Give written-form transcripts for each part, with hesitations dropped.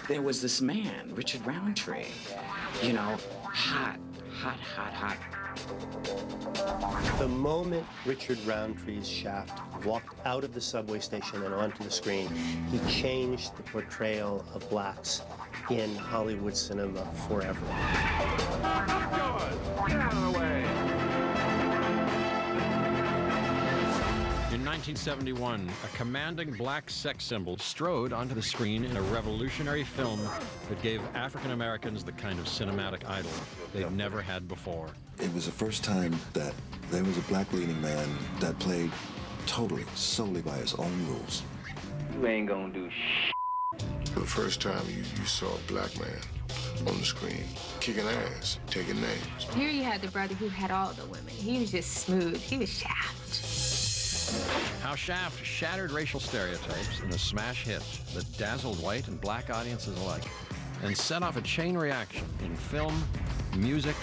there was this man, Richard Roundtree, you know, hot. The moment Richard Roundtree's Shaft walked out of the subway station and onto the screen, he changed the portrayal of blacks in Hollywood cinema forever. Get out of the way! In 1971, a commanding black sex symbol strode onto the screen in a revolutionary film that gave African Americans the kind of cinematic idol they'd never had before. It was the first time that there was a black leading man that played totally, solely by his own rules. You ain't gonna do shit. For the first time, you saw a black man on the screen, kicking ass, taking names. Here you had the brother who had all the women. He was just smooth. He was Shaft. How Shaft shattered racial stereotypes in a smash hit that dazzled white and black audiences alike and set off a chain reaction in film, music,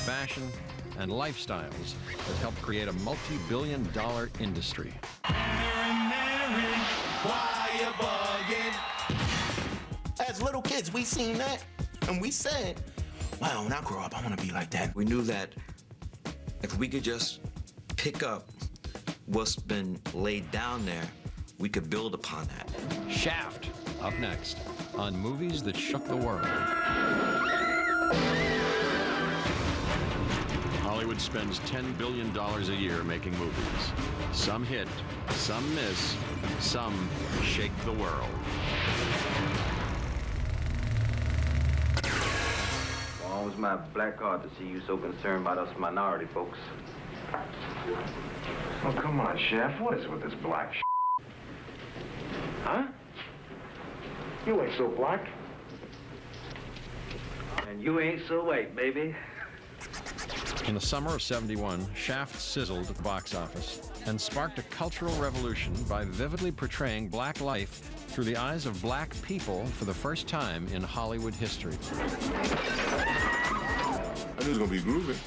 fashion, and lifestyles that helped create a multi-billion-dollar industry. As little kids, we seen that, and we said, wow, when I grow up, I want to be like that. We knew that if we could just pick up what's been laid down there, we could build upon that. Shaft, up next, on Movies That Shook the World. Hollywood spends $10 billion a year making movies. Some hit, some miss, some shake the world. Well, it was my black heart to see you so concerned about us minority folks. Oh, come on, Shaft. What is it with this black shit? Huh? You ain't so black. And you ain't so white, baby. In the summer of '71, Shaft sizzled at the box office and sparked a cultural revolution by vividly portraying black life through the eyes of black people for the first time in Hollywood history. I knew it was gonna be groovy,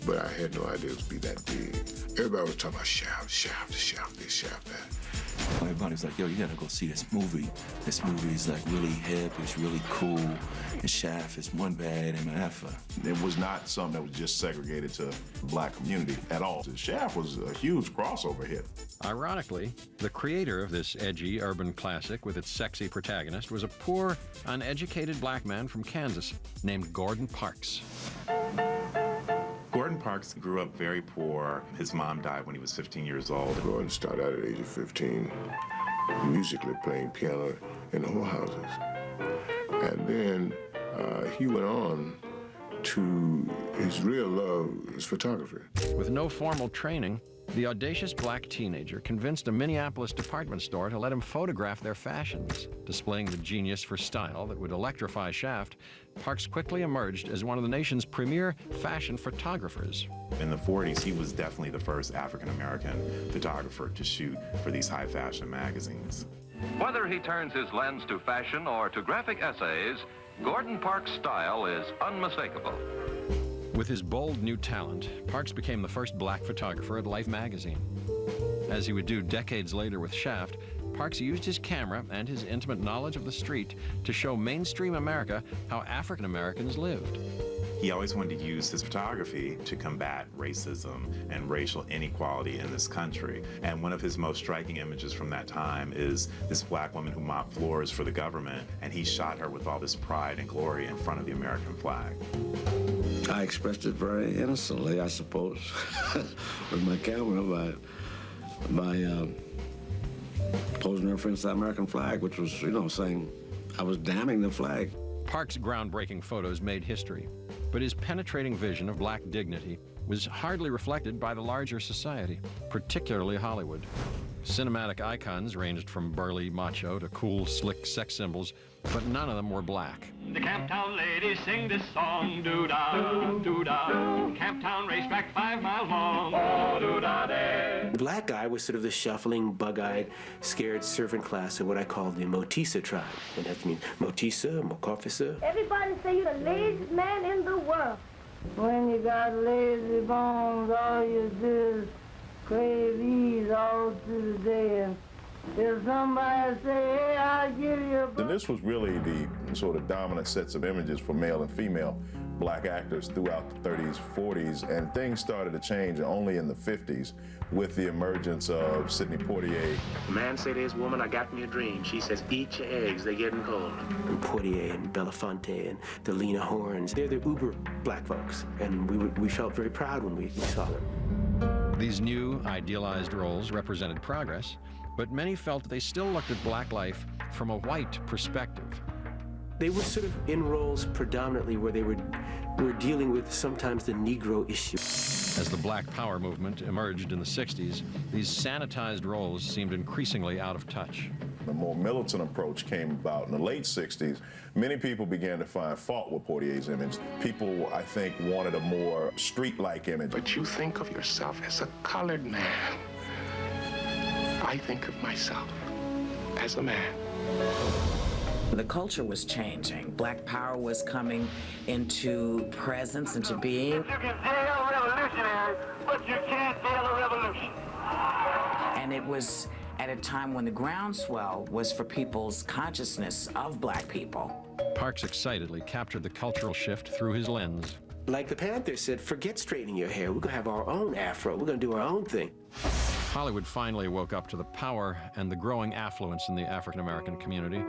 but I had no idea it would be that big. Everybody was talking about Shaft, Shaft, Shaft, this, Shaft, that. Everybody was like, yo, you gotta go see this movie. This movie is like really hip, it's really cool. And Shaft is one bad MFer. It was not something that was just segregated to the black community at all. Shaft was a huge crossover hit. Ironically, the creator of this edgy urban classic with its sexy protagonist was a poor, uneducated black man from Kansas named Gordon Parks. Gordon Parks grew up very poor. His mom died when he was 15 years old. Gordon started out at the age of 15, musically playing piano in the whorehouses. And then he went on to his real love is photography. With no formal training, the audacious black teenager convinced a Minneapolis department store to let him photograph their fashions. Displaying the genius for style that would electrify Shaft, Parks quickly emerged as one of the nation's premier fashion photographers. In the 40s, he was definitely the first African-American photographer to shoot for these high-fashion magazines. Whether he turns his lens to fashion or to graphic essays, Gordon Parks' style is unmistakable. With his bold new talent, Parks became the first black photographer at Life magazine. As he would do decades later with Shaft, Parks used his camera and his intimate knowledge of the street to show mainstream America how African Americans lived. He always wanted to use his photography to combat racism and racial inequality in this country. And one of his most striking images from that time is this black woman who mopped floors for the government, and he shot her with all this pride and glory in front of the American flag. I expressed it very innocently, I suppose, with my camera by posing her against the American flag, which was, you know, saying I was damning the flag. Parks' groundbreaking photos made history, but his penetrating vision of black dignity was hardly reflected by the larger society, particularly Hollywood. Cinematic icons ranged from burly macho to cool, slick sex symbols, but none of them were black. The Camptown ladies sing this song, doo-dah, doo-dah. Camptown racetrack 5 miles long, oh, doo-dah-day. The black guy was sort of the shuffling, bug-eyed, scared servant class of what I call the Motisa tribe. And that means Motisa, Mokofisa. Everybody say you're the laziest man in the world. When you got lazy bones, all you do is crave ease all through the day and If somebody say, hey, I'll give you a... And this was really the sort of dominant sets of images for male and female black actors throughout the 30s, 40s, and things started to change only in the 50s with the emergence of Sidney Poitier. A man say to his woman, I got me a dream. She says, eat your eggs, they're getting cold. And Poitier and Belafonte and the Lena Horns, they're the uber black folks, and we felt very proud when we saw them. These new, idealized roles represented progress, but many felt they still looked at black life from a white perspective. They were sort of in roles predominantly where they were dealing with sometimes the Negro issue. As the Black Power movement emerged in the 60s, these sanitized roles seemed increasingly out of touch. The more militant approach came about in the late 60s. Many people began to find fault with Poitier's image. People, I think, wanted a more street-like image. But you think of yourself as a colored man. I think of myself as a man. The culture was changing. Black power was coming into presence, into being. You can tell revolutionary, but you can't tell a revolution. And it was at a time when the groundswell was for people's consciousness of black people. Parks excitedly captured the cultural shift through his lens. Like the Panthers said, forget straightening your hair. We're going to have our own afro. We're going to do our own thing. Hollywood finally woke up to the power and the growing affluence in the African-American community.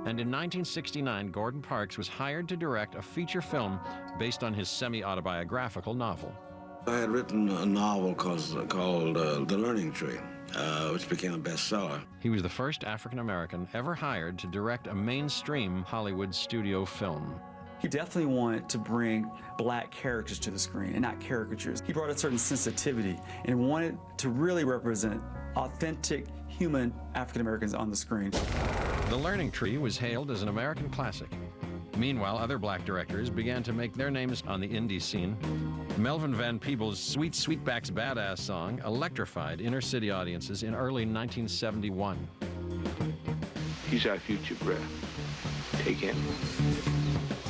And in 1969, Gordon Parks was hired to direct a feature film based on his semi-autobiographical novel. I had written a novel called The Learning Tree, which became a bestseller. He was the first African-American ever hired to direct a mainstream Hollywood studio film. He definitely wanted to bring black characters to the screen and not caricatures. He brought a certain sensitivity and wanted to really represent authentic human African-Americans on the screen. The Learning Tree was hailed as an American classic. Meanwhile, other black directors began to make their names on the indie scene. Melvin Van Peebles' Sweet Sweetback's Badass song electrified inner-city audiences in early 1971. He's our future breath. Take him.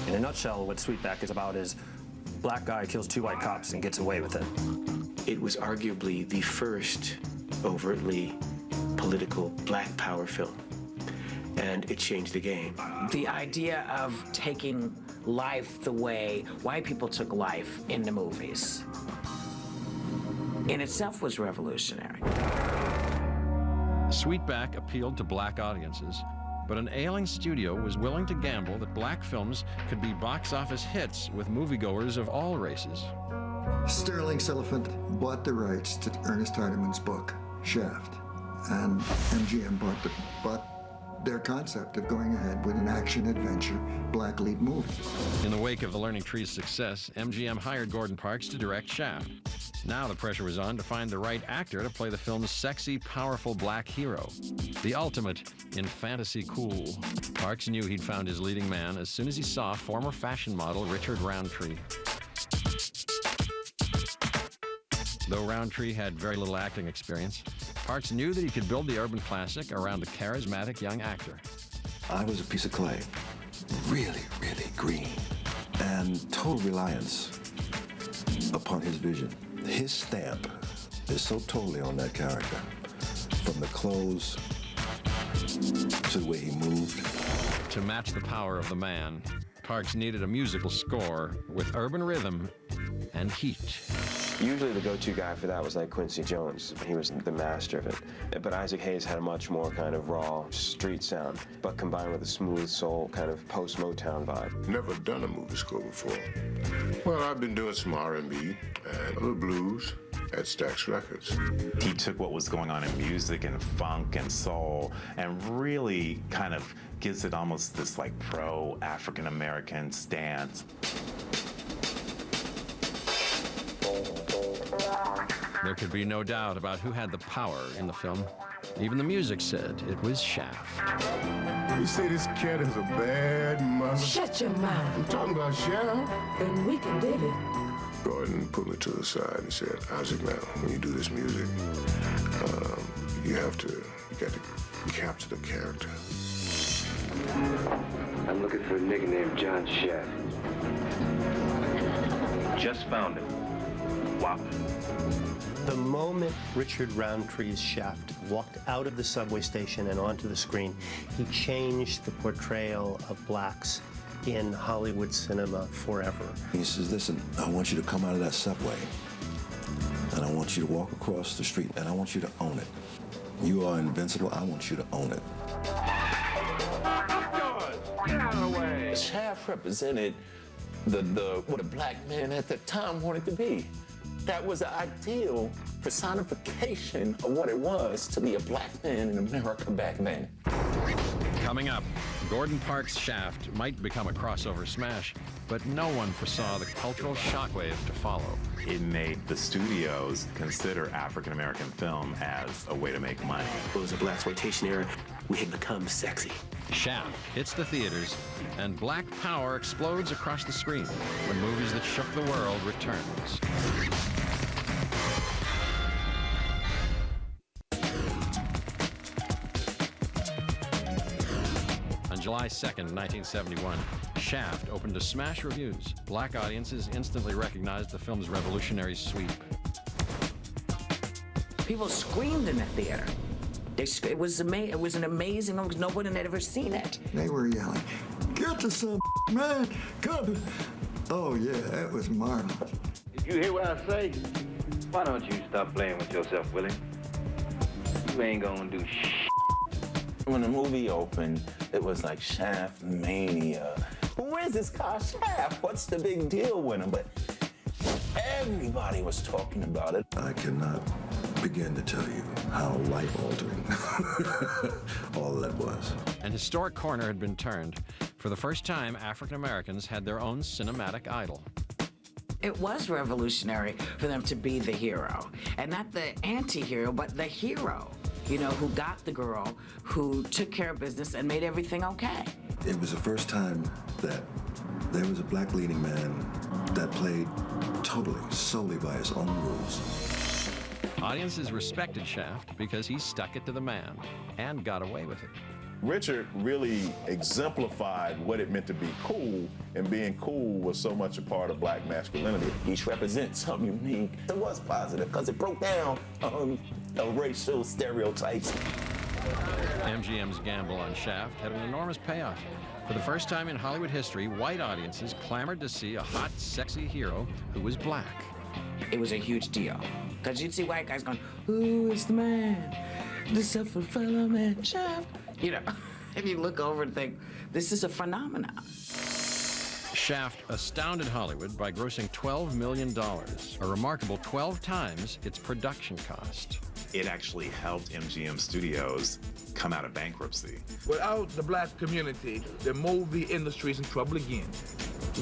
In a nutshell, what Sweetback is about is black guy kills 2 white cops and gets away with it. It was arguably the first overtly political black power film, and it changed the game. The idea of taking life the way white people took life in the movies in itself was revolutionary. Sweetback appealed to black audiences, but an ailing studio was willing to gamble that black films could be box office hits with moviegoers of all races. Sterling Siliphant bought the rights to Ernest Hardeman's book, Shaft, and MGM bought their concept of going ahead with an action-adventure black lead movie. In the wake of The Learning Tree's success, MGM hired Gordon Parks to direct Shaft. Now the pressure was on to find the right actor to play the film's sexy, powerful black hero. The ultimate in fantasy cool. Parks knew he'd found his leading man as soon as he saw former fashion model Richard Roundtree. Though Roundtree had very little acting experience, Parks knew that he could build the urban classic around a charismatic young actor. I was a piece of clay, really, really green, and total reliance upon his vision. His stamp is so totally on that character, from the clothes to the way he moved. To match the power of the man, Parks needed a musical score with urban rhythm and heat. Usually the go-to guy for that was like Quincy Jones. He was the master of it. But Isaac Hayes had a much more kind of raw street sound, but combined with a smooth soul kind of post-Motown vibe. Never done a movie score before. Well, I've been doing some R&B and a little blues at Stax Records. He took what was going on in music and funk and soul and really kind of gives it almost this like pro-African-American stance. There could be no doubt about who had the power in the film. Even the music said it was Shaft. You say this cat is a bad mother? Shut your mouth. I'm talking about Shaft. And we can dig it. Gordon put me to the side and said, Isaac, now, when you do this music, you got to capture the character. I'm looking for a nigga named John Shaft. Just found him. wop. The moment Richard Roundtree's Shaft walked out of the subway station and onto the screen, he changed the portrayal of blacks in Hollywood cinema forever. He says, listen, I want you to come out of that subway, and I want you to walk across the street, and I want you to own it. You are invincible. I want you to own it. Get out of the way. Shaft represented what a black man at the time wanted to be. That was the ideal personification of what it was to be a black man in America back then. Coming up, Gordon Parks' Shaft might become a crossover smash, but no one foresaw the cultural shockwave to follow. It made the studios consider African-American film as a way to make money. It was a blaxploitation era. We had become sexy. Shaft hits the theaters, and black power explodes across the screen when movies that shook the world returns. On July 2nd, 1971, Shaft opened to smash reviews. Black audiences instantly recognized the film's revolutionary sweep. People screamed in the theater. It was an amazing, nobody had ever seen it. They were yelling, "Get to some man, come!" Oh yeah, that was marvelous. Did you hear what I say? Why don't you stop playing with yourself, Willie? You ain't gonna do shit. When the movie opened, it was like Shaft mania. Who is this guy Shaft? What's the big deal with him? But everybody was talking about it. I cannot begin to tell you how life-altering all that was. An historic corner had been turned. For the first time, African Americans had their own cinematic idol. It was revolutionary for them to be the hero. And not the anti-hero, but the hero. You know, who got the girl, who took care of business and made everything okay. It was the first time that there was a black leading man that played solely by his own rules. Audiences respected Shaft because he stuck it to the man and got away with it. Richard really exemplified what it meant to be cool, and being cool was so much a part of black masculinity. Each represents something unique. It was positive because it broke down racial stereotypes. MGM's gamble on Shaft had an enormous payoff. For the first time in Hollywood history, white audiences clamored to see a hot, sexy hero who was black. It was a huge deal. Because you'd see white guys going, "Who is the man? The self-fulfilling man, Shaft." You know, and you look over and think, this is a phenomenon. Shaft astounded Hollywood by grossing $12 million, a remarkable 12 times its production cost. It actually helped MGM Studios come out of bankruptcy. Without the black community, the movie industry is in trouble again.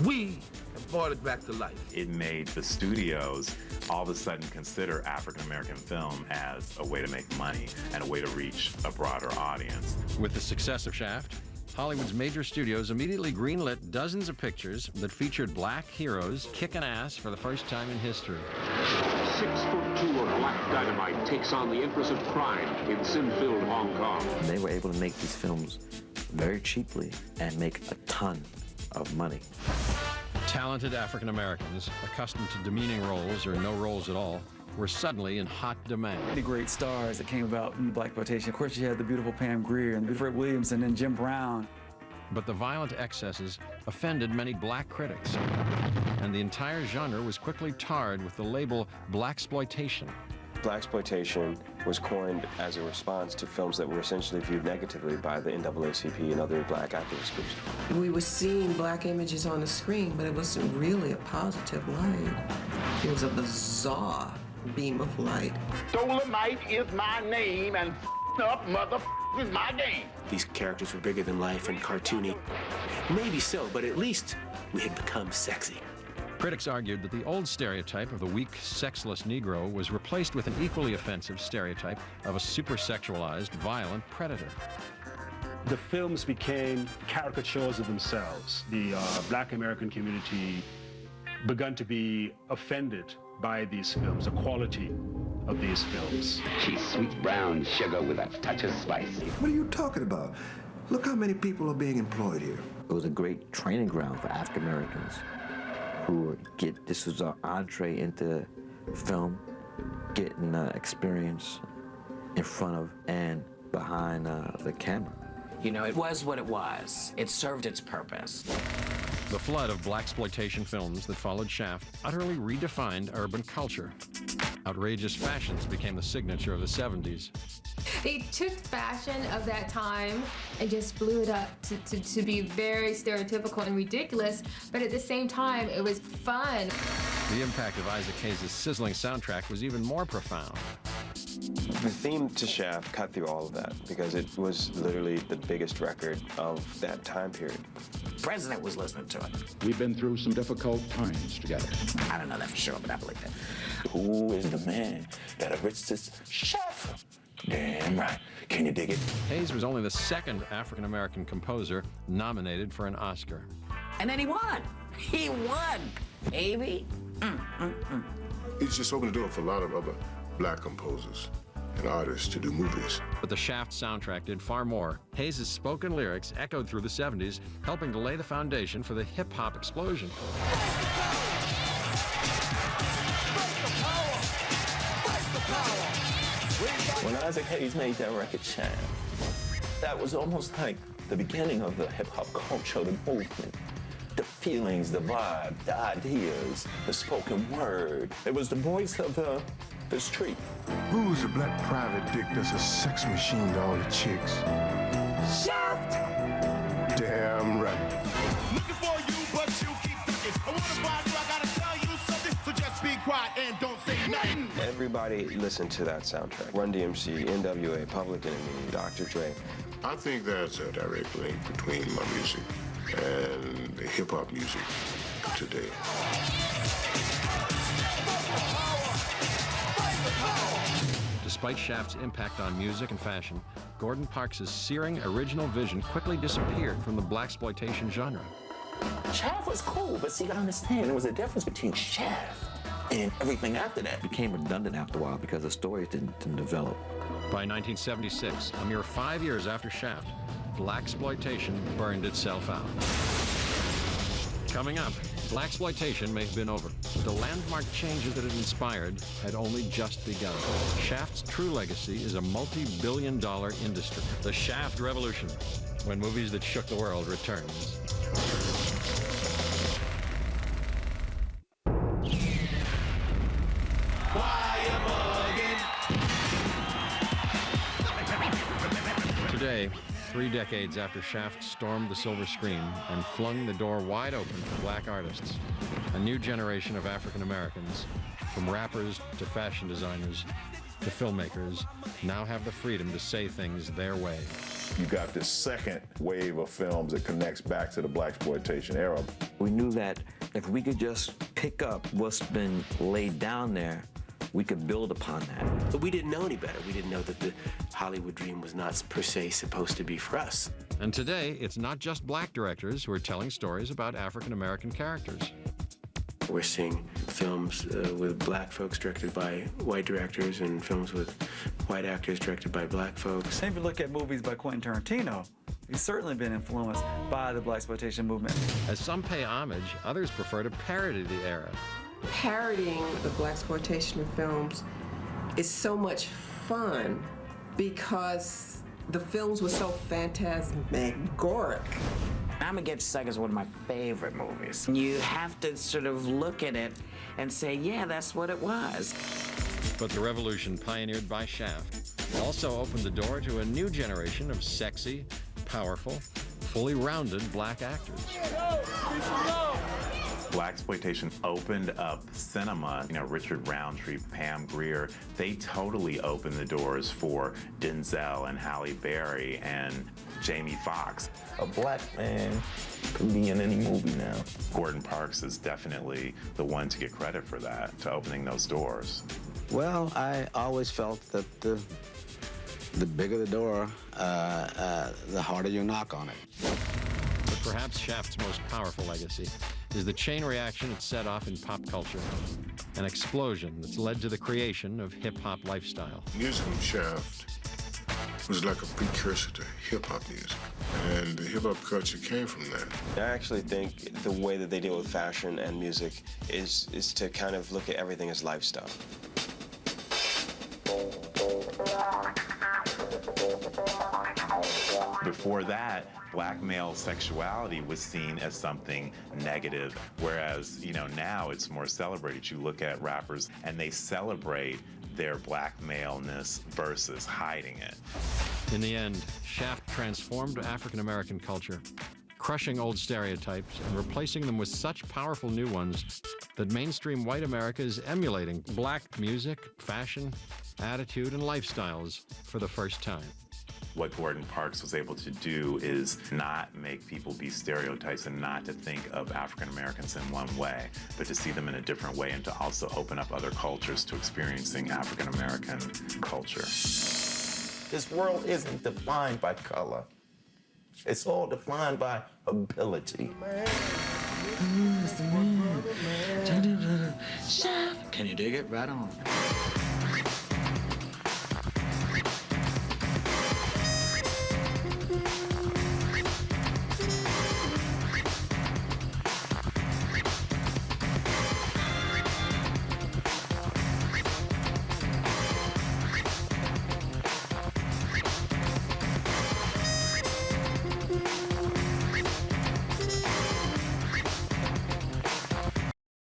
We have brought it back to life. It made the studios all of a sudden consider African-American film as a way to make money and a way to reach a broader audience. With the success of Shaft, Hollywood's major studios immediately greenlit dozens of pictures that featured black heroes kicking ass for the first time in history. 6'2" of black dynamite takes on the Empress of Crime in sin-filled Hong Kong. They were able to make these films very cheaply and make a ton of money. Talented African Americans, accustomed to demeaning roles or no roles at all, were suddenly in hot demand. The great stars that came about in blaxploitation. Of course, you had the beautiful Pam Grier and Fred Williamson and Jim Brown. But the violent excesses offended many black critics, and the entire genre was quickly tarred with the label blaxploitation. Blaxploitation was coined as a response to films that were essentially viewed negatively by the NAACP and other black activist groups. We were seeing black images on the screen, but it wasn't really a positive light. It was a bizarre beam of light. Dolomite is my name, and up mother is my game. These characters were bigger than life and cartoony. Maybe so, but at least we had become sexy. Critics argued that the old stereotype of the weak, sexless Negro was replaced with an equally offensive stereotype of a super-sexualized, violent predator. The films became caricatures of themselves. The black American community began to be offended by these films, the quality of these films. She's sweet brown sugar with a touch of spice. What are you talking about? Look how many people are being employed here. It was a great training ground for African Americans who this was our entree into film, getting experience in front of and behind the camera. You know, it was what it was. It served its purpose. The flood of blaxploitation films that followed Shaft utterly redefined urban culture. Outrageous fashions became the signature of the 70s. They took fashion of that time and just blew it up to be very stereotypical and ridiculous, but at the same time, it was fun. The impact of Isaac Hayes' sizzling soundtrack was even more profound. The theme to Shaft cut through all of that because it was literally the biggest record of that time period. The president was listening to it. We've been through some difficult times together. I don't know that for sure, but I believe it. Who is the man that enriched this chef? Damn right. Can you dig it? Hayes was only the second African-American composer nominated for an Oscar. And then he won. He won, baby. It's just opened the door for a lot of other black composers and artists to do movies. But the Shaft soundtrack did far more. Hayes' spoken lyrics echoed through the 70s, helping to lay the foundation for the hip-hop explosion. When Isaac Hayes made that record, Shaft, that was almost like the beginning of the hip-hop culture, the movement. The feelings, the vibe, the ideas, the spoken word. It was the voice of the street. Who's the black private dick that's a sex machine to all the chicks? Shaft! Damn right. Looking for you, but you keep ducking. I wanna buy you, I gotta tell you something, so just be quiet and don't say nothing. Everybody listened to that soundtrack. Run DMC, NWA, Public Enemy, Dr. Dre. I think that's a direct link between my music and the hip-hop music today. Despite Shaft's impact on music and fashion, Gordon Parks' searing original vision quickly disappeared from the blaxploitation genre. Shaft was cool, but see, you gotta understand, there was a difference between Shaft and everything after that. It became redundant after a while because the stories didn't develop. By 1976, a mere 5 years after Shaft, blaxploitation burned itself out. Coming up, blaxploitation may have been over, but the landmark changes that it inspired had only just begun. Shaft's true legacy is a multi-billion-dollar industry. The Shaft Revolution, when movies that shook the world returns. Today, 3 decades after Shaft stormed the silver screen and flung the door wide open for black artists, a new generation of African Americans, from rappers to fashion designers to filmmakers, now have the freedom to say things their way. You got this second wave of films that connects back to the blaxploitation era. We knew that if we could just pick up what's been laid down there, we could build upon that. But we didn't know any better. We didn't know that the Hollywood dream was not per se supposed to be for us. And today, it's not just black directors who are telling stories about African American characters. We're seeing films with black folks directed by white directors and films with white actors directed by black folks. And if you look at movies by Quentin Tarantino, he's certainly been influenced by the blaxploitation movement. As some pay homage, others prefer to parody the era. Parodying the blaxploitation films is so much fun because the films were so phantasmagoric. I'm Against Psycho is one of my favorite movies. You have to sort of look at it and say, yeah, that's what it was. But the revolution pioneered by Shaft also opened the door to a new generation of sexy, powerful, fully rounded black actors. Blaxploitation opened up cinema. You know, Richard Roundtree, Pam Grier, they totally opened the doors for Denzel and Halle Berry and Jamie Foxx. A black man can be in any movie now. Gordon Parks is definitely the one to get credit for that, to opening those doors. Well, I always felt that the bigger the door, the harder you knock on it. But perhaps Shaft's most powerful legacy is the chain reaction it set off in pop culture, an explosion that's led to the creation of hip-hop lifestyle. Music from Shaft was like a precursor to hip-hop music. And the hip-hop culture came from that. I actually think the way that they deal with fashion and music is to kind of look at everything as lifestyle. Before that, black male sexuality was seen as something negative, whereas, now it's more celebrated. You look at rappers and they celebrate their black maleness versus hiding it. In the end, Shaft transformed African American culture, crushing old stereotypes and replacing them with such powerful new ones that mainstream white America is emulating black music, fashion, attitude, and lifestyles for the first time. What Gordon Parks was able to do is not make people be stereotypes and not to think of African Americans in one way, but to see them in a different way and to also open up other cultures to experiencing African American culture. This world isn't defined by color. It's all defined by ability. Shaft. Can you dig it? Right on.